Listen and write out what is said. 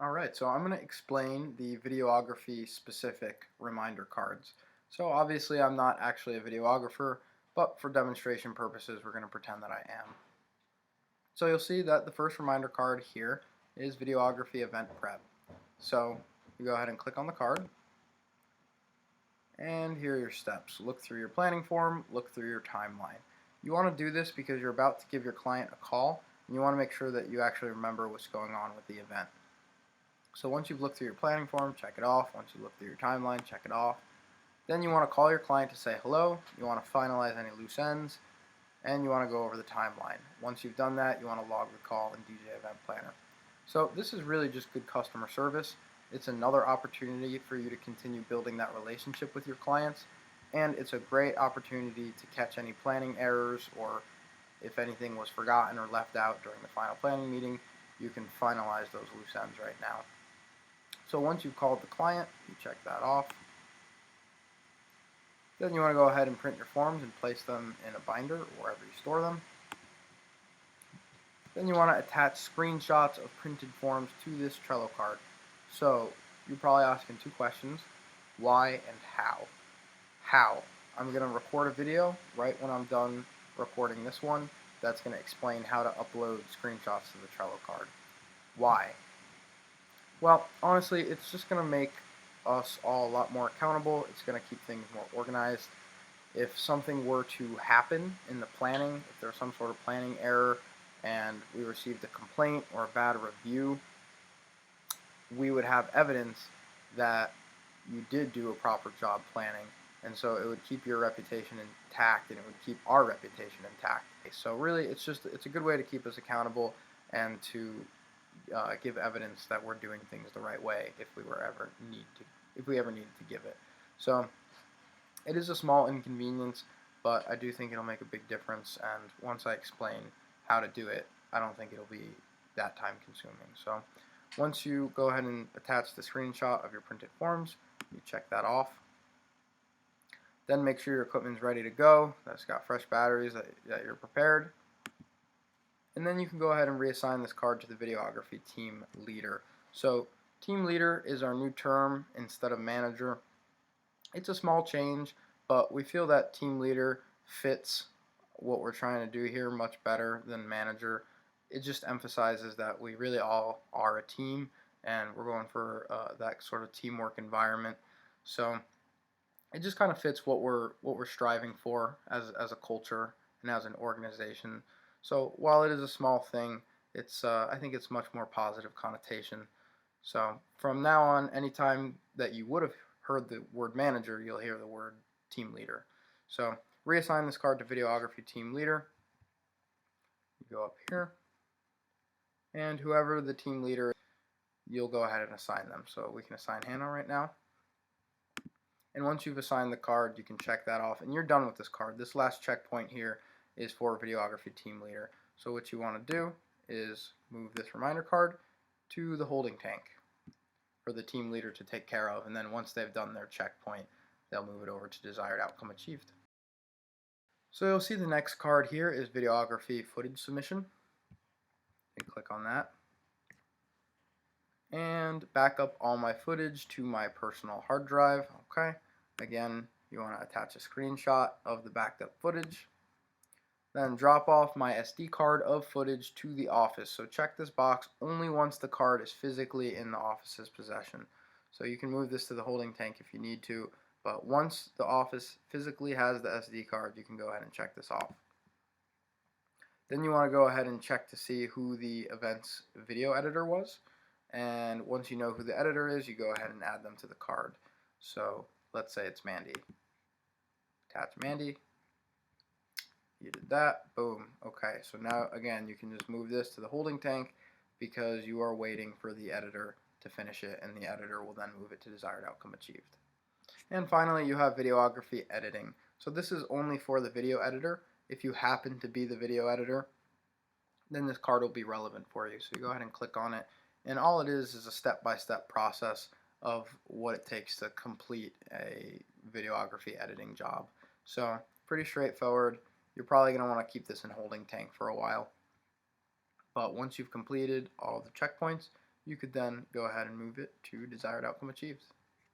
Alright, so I'm going to explain the videography specific reminder cards. So obviously I'm not actually a videographer, but for demonstration purposes we're going to pretend that I am. So you'll see that the first reminder card here is videography event prep. So you go ahead and click on the card, and here are your steps. Look through your planning form, look through your timeline. You want to do this because you're about to give your client a call, and you want to make sure that you actually remember what's going on with the event. So once you've looked through your planning form, check it off. Once you look through your timeline, check it off. Then you want to call your client to say hello. You want to finalize any loose ends, and you want to go over the timeline. Once you've done that, you want to log the call in DJ Event Planner. So this is really just good customer service. It's another opportunity for you to continue building that relationship with your clients, and it's a great opportunity to catch any planning errors, or if anything was forgotten or left out during the final planning meeting, you can finalize those loose ends right now. So once you've called the client, you check that off. Then you want to go ahead and print your forms and place them in a binder or wherever you store them. Then you want to attach screenshots of printed forms to this Trello card. So you're probably asking two questions: why and how? How? I'm going to record a video right when I'm done recording this one that's going to explain how to upload screenshots to the Trello card. Why? Well, honestly, it's just going to make us all a lot more accountable. It's going to keep things more organized. If something were to happen in the planning, if there's some sort of planning error and we received a complaint or a bad review, we would have evidence that you did do a proper job planning, and so it would keep your reputation intact, and it would keep our reputation intact. So really, it's a good way to keep us accountable and to give evidence that we're doing things the right way if we ever needed to give it. So it is a small inconvenience, but I do think it'll make a big difference, and once I explain how to do it, I don't think it'll be that time consuming. So once you go ahead and attach the screenshot of your printed forms, you check that off. Then make sure your equipment's ready to go, that it's got fresh batteries, that you're prepared. And then you can go ahead and reassign this card to the videography team leader. So team leader is our new term instead of manager. It's a small change, but we feel that team leader fits what we're trying to do here much better than manager. It just emphasizes that we really all are a team, and we're going for that sort of teamwork environment. So it just kind of fits what we're striving for as a culture and as an organization. So while it is a small thing, it's I think it's much more positive connotation. So from now on, anytime that you would have heard the word manager, you'll hear the word team leader. So reassign this card to videography team leader. You go up here, and whoever the team leader is, you'll go ahead and assign them. So we can assign Hannah right now. And once you've assigned the card, you can check that off, and you're done with this card. This last checkpoint here is for videography team leader. So what you want to do is move this reminder card to the holding tank for the team leader to take care of, and then once they've done their checkpoint, they'll move it over to desired outcome achieved. So you'll see the next card here is videography footage submission. You click on that and back up all my footage to my personal hard drive. Okay, again, you want to attach a screenshot of the backed up footage. Then drop off my SD card of footage to the office. So check this box only once the card is physically in the office's possession. So you can move this to the holding tank if you need to, but once the office physically has the SD card, you can go ahead and check this off. Then you want to go ahead and check to see who the event's video editor was. And once you know who the editor is, you go ahead and add them to the card. So let's say it's Mandy. Attach Mandy. You did that, boom. Okay, so now again you can just move this to the holding tank because you are waiting for the editor to finish it, and the editor will then move it to desired outcome achieved. And finally, you have videography editing. So this is only for the video editor. If you happen to be the video editor, then this card will be relevant for you. So you go ahead and click on it, and all it is a step-by-step process of what it takes to complete a videography editing job. So pretty straightforward. You're probably going to want to keep this in holding tank for a while. But once you've completed all the checkpoints, You could then go ahead and move it to desired outcome achieves.